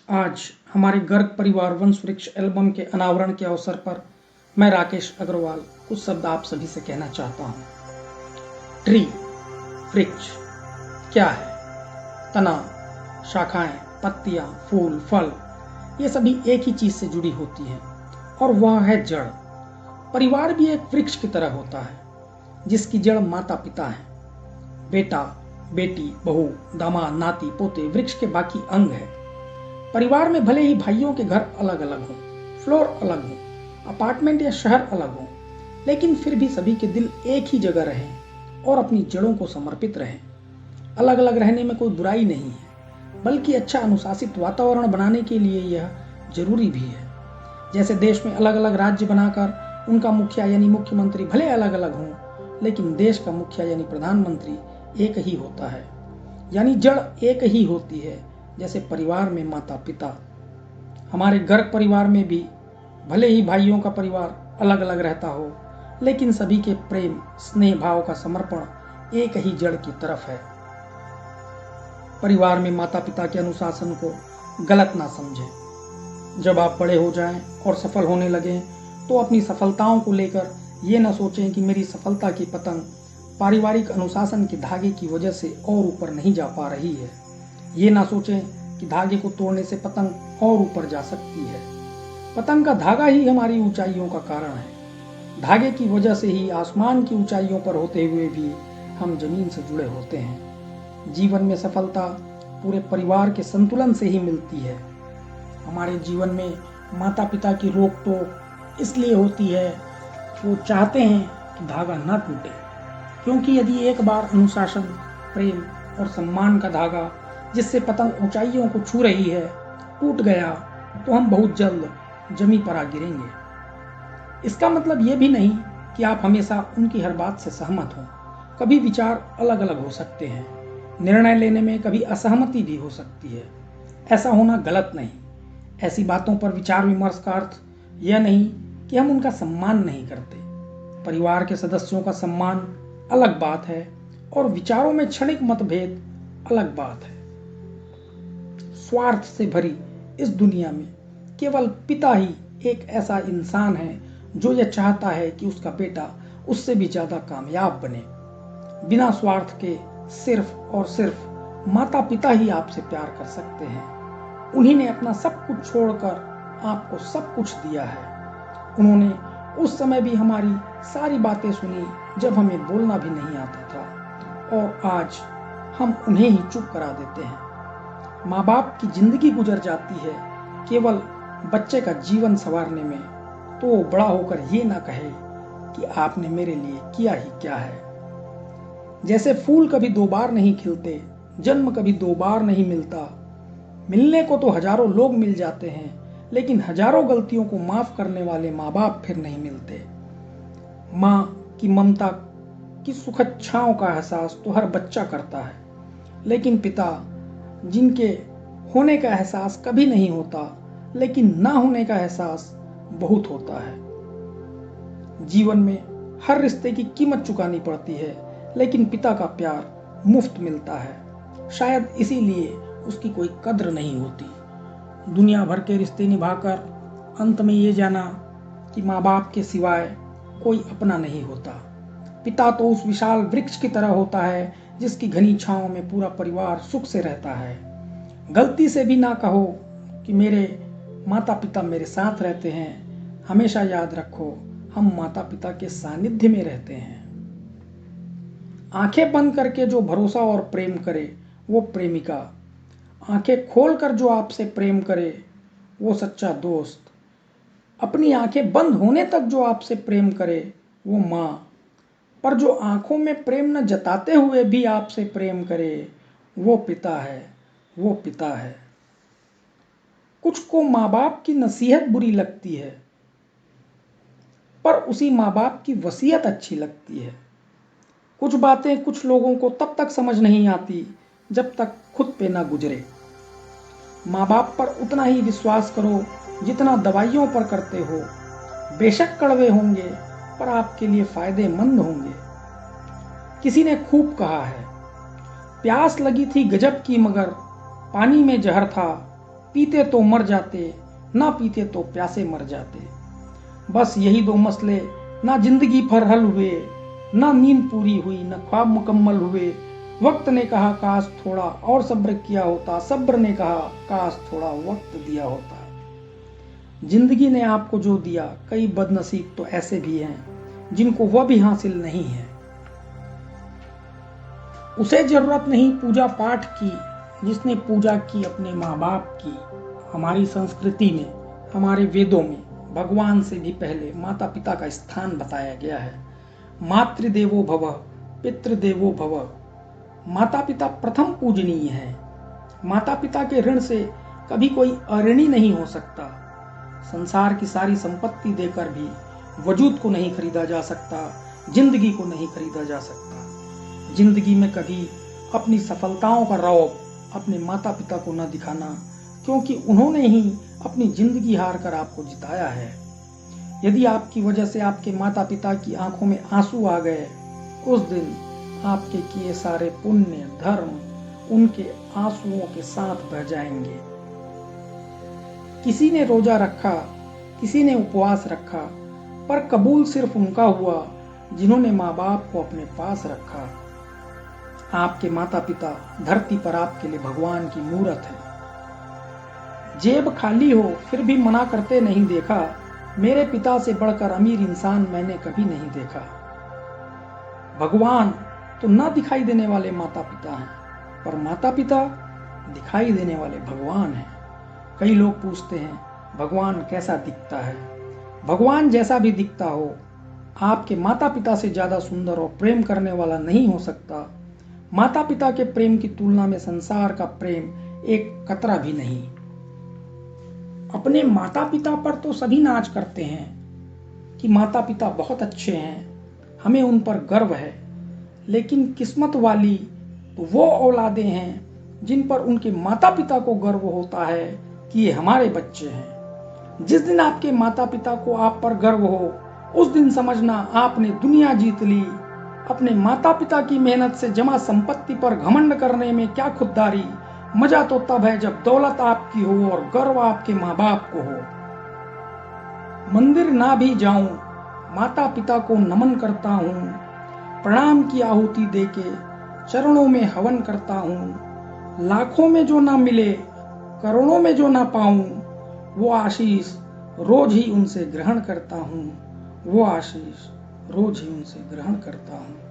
आज हमारे गर्ग परिवार वंश वृक्ष एल्बम के अनावरण के अवसर पर मैं राकेश अग्रवाल कुछ शब्द आप सभी से कहना चाहता हूँ। ट्री, वृक्ष क्या है? तना, शाखाएं, पत्तियां, फूल, फल, ये सभी एक ही चीज से जुड़ी होती हैं और वह है जड़। परिवार भी एक वृक्ष की तरह होता है जिसकी जड़ माता पिता है। बेटा, बेटी, बहू, दामाद, नाती, पोते वृक्ष के बाकी अंग है। परिवार में भले ही भाइयों के घर अलग अलग हों, फ्लोर अलग हों, अपार्टमेंट या शहर अलग हों, लेकिन फिर भी सभी के दिल एक ही जगह रहें और अपनी जड़ों को समर्पित रहें। अलग अलग रहने में कोई बुराई नहीं है, बल्कि अच्छा अनुशासित वातावरण बनाने के लिए यह जरूरी भी है। जैसे देश में अलग अलग राज्य बनाकर उनका मुखिया यानी मुख्यमंत्री भले अलग अलग हों, लेकिन देश का मुखिया यानी प्रधानमंत्री एक ही होता है, यानी जड़ एक ही होती है। जैसे परिवार में माता पिता, हमारे गर्ग परिवार में भी भले ही भाइयों का परिवार अलग अलग रहता हो, लेकिन सभी के प्रेम, स्नेह भाव का समर्पण एक ही जड़ की तरफ है। परिवार में माता पिता के अनुशासन को गलत ना समझें। जब आप बड़े हो जाएं और सफल होने लगें तो अपनी सफलताओं को लेकर ये ना सोचें कि मेरी सफलता की पतंग पारिवारिक अनुशासन के धागे की वजह से और ऊपर नहीं जा पा रही है। ये ना सोचें कि धागे को तोड़ने से पतंग और ऊपर जा सकती है। पतंग का धागा ही हमारी ऊंचाइयों का कारण है। धागे की वजह से ही आसमान की ऊंचाइयों पर होते हुए भी हम जमीन से जुड़े होते हैं। जीवन में सफलता पूरे परिवार के संतुलन से ही मिलती है। हमारे जीवन में माता पिता की रोक टोक इसलिए होती है, वो चाहते हैं कि धागा ना टूटे, क्योंकि यदि एक बार अनुशासन, प्रेम और सम्मान का धागा जिससे पतंग ऊंचाइयों को छू रही है टूट गया तो हम बहुत जल्द जमी पर आ गिरेंगे। इसका मतलब ये भी नहीं कि आप हमेशा उनकी हर बात से सहमत हों। कभी विचार अलग अलग हो सकते हैं, निर्णय लेने में कभी असहमति भी हो सकती है। ऐसा होना गलत नहीं। ऐसी बातों पर विचार विमर्श का अर्थ यह नहीं कि हम उनका सम्मान नहीं करते। परिवार के सदस्यों का सम्मान अलग बात है और विचारों में क्षणिक मतभेद अलग बात है। स्वार्थ से भरी इस दुनिया में केवल पिता ही एक ऐसा इंसान है जो यह चाहता है कि उसका बेटा उससे भी ज्यादा कामयाब बने। बिना स्वार्थ के सिर्फ और सिर्फ माता पिता ही आपसे प्यार कर सकते हैं। उन्हीं ने अपना सब कुछ छोड़कर आपको सब कुछ दिया है। उन्होंने उस समय भी हमारी सारी बातें सुनी जब हमें बोलना भी नहीं आता था, और आज हम उन्हें ही चुप करा देते हैं। माँ बाप की जिंदगी गुजर जाती है केवल बच्चे का जीवन संवारने में, तो वो बड़ा होकर ये ना कहे कि आपने मेरे लिए किया ही क्या है। जैसे फूल कभी दो बार नहीं खिलते, जन्म कभी दो बार नहीं मिलता। मिलने को तो हजारों लोग मिल जाते हैं, लेकिन हजारों गलतियों को माफ करने वाले माँ बाप फिर नहीं मिलते। माँ की ममता की सुखद छांव का एहसास तो हर बच्चा करता है, लेकिन पिता जिनके होने का एहसास कभी नहीं होता, लेकिन ना होने का एहसास बहुत होता है। जीवन में हर रिश्ते की कीमत चुकानी पड़ती है, लेकिन पिता का प्यार मुफ्त मिलता है। शायद इसीलिए उसकी कोई कद्र नहीं होती। दुनिया भर के रिश्ते निभाकर अंत में ये जाना कि माँ बाप के सिवाय कोई अपना नहीं होता। पिता तो उस विशाल वृक्ष की तरह होता है जिसकी घनी छांव में पूरा परिवार सुख से रहता है। गलती से भी ना कहो कि मेरे माता पिता मेरे साथ रहते हैं। हमेशा याद रखो, हम माता पिता के सानिध्य में रहते हैं। आंखें बंद करके जो भरोसा और प्रेम करे वो प्रेमिका, आंखें खोलकर जो आपसे प्रेम करे वो सच्चा दोस्त, अपनी आंखें बंद होने तक जो आपसे प्रेम करे वो माँ, पर जो आंखों में प्रेम न जताते हुए भी आपसे प्रेम करे वो पिता है, वो पिता है। कुछ को माँ बाप की नसीहत बुरी लगती है, पर उसी माँ बाप की वसीयत अच्छी लगती है। कुछ बातें कुछ लोगों को तब तक समझ नहीं आती जब तक खुद पे ना गुजरे। माँ बाप पर उतना ही विश्वास करो जितना दवाइयों पर करते हो। बेशक कड़वे होंगे पर आपके लिए फायदेमंद होंगे। किसी ने खूब कहा है, प्यास लगी थी गजब की मगर पानी में जहर था, पीते तो मर जाते, ना पीते तो प्यासे मर जाते। बस यही दो मसले, ना जिंदगी भर हल हुए, ना नींद पूरी हुई, ना ख्वाब मुकम्मल हुए। वक्त ने कहा काश थोड़ा और सब्र किया होता, सब्र ने कहा काश थोड़ा वक्त दिया होता। जिंदगी ने आपको जो दिया, कई बदनसीब तो ऐसे भी हैं जिनको वह भी हासिल नहीं है। उसे जरूरत नहीं पूजा पाठ की जिसने पूजा की अपने माँ बाप की। हमारी संस्कृति में, हमारे वेदों में भगवान से भी पहले माता पिता का स्थान बताया गया है। मातृदेवो भव, पितृदेवो भव। माता पिता प्रथम पूजनीय है। माता पिता के ऋण से कभी कोई अऋणी नहीं हो सकता। संसार की सारी संपत्ति देकर भी वजूद को नहीं खरीदा जा सकता, जिंदगी को नहीं खरीदा जा सकता। जिंदगी में कभी अपनी सफलताओं का रौब अपने माता पिता को न दिखाना, क्योंकि उन्होंने ही अपनी जिंदगी हार कर आपको जिताया है। यदि आपकी वजह से आपके माता पिता की आंखों में आंसू आ गए, उस दिन आपके किए सारे पुण्य धर्म उनके आंसुओं के साथ बह जाएंगे। किसी ने रोजा रखा, किसी ने उपवास रखा, पर कबूल सिर्फ उनका हुआ जिन्होंने माँ बाप को अपने पास रखा। आपके माता पिता धरती पर आपके लिए भगवान की मूरत है। जेब खाली हो फिर भी मना करते नहीं देखा, मेरे पिता से बढ़कर अमीर इंसान मैंने कभी नहीं देखा। भगवान तो ना दिखाई देने वाले माता पिता हैं, पर माता पिता दिखाई देने वाले भगवान हैं। कई लोग पूछते हैं भगवान कैसा दिखता है। भगवान जैसा भी दिखता हो, आपके माता पिता से ज्यादा सुंदर और प्रेम करने वाला नहीं हो सकता। माता पिता के प्रेम की तुलना में संसार का प्रेम एक कतरा भी नहीं। अपने माता पिता पर तो सभी नाच करते हैं कि माता पिता बहुत अच्छे हैं, हमें उन पर गर्व है। लेकिन किस्मत वाली तो वो औलादें हैं जिन पर उनके माता पिता को गर्व होता है कि ये हमारे बच्चे हैं। जिस दिन आपके माता पिता को आप पर गर्व हो, उस दिन समझना आपने दुनिया जीत ली। अपने माता पिता की मेहनत से जमा संपत्ति पर घमंड करने में क्या खुददारी। मजा तो तब है जब दौलत आपकी हो और गर्व आपके माँ बाप को हो। मंदिर ना भी जाऊं, माता पिता को नमन करता हूँ। प्रणाम की आहुति देके चरणों में हवन करता हूँ। लाखों में जो ना मिले, करोड़ों में जो ना पाऊं, वो आशीष रोज ही उनसे ग्रहण करता हूँ। वो आशीष रोज ही उनसे ग्रहण करता हूँ।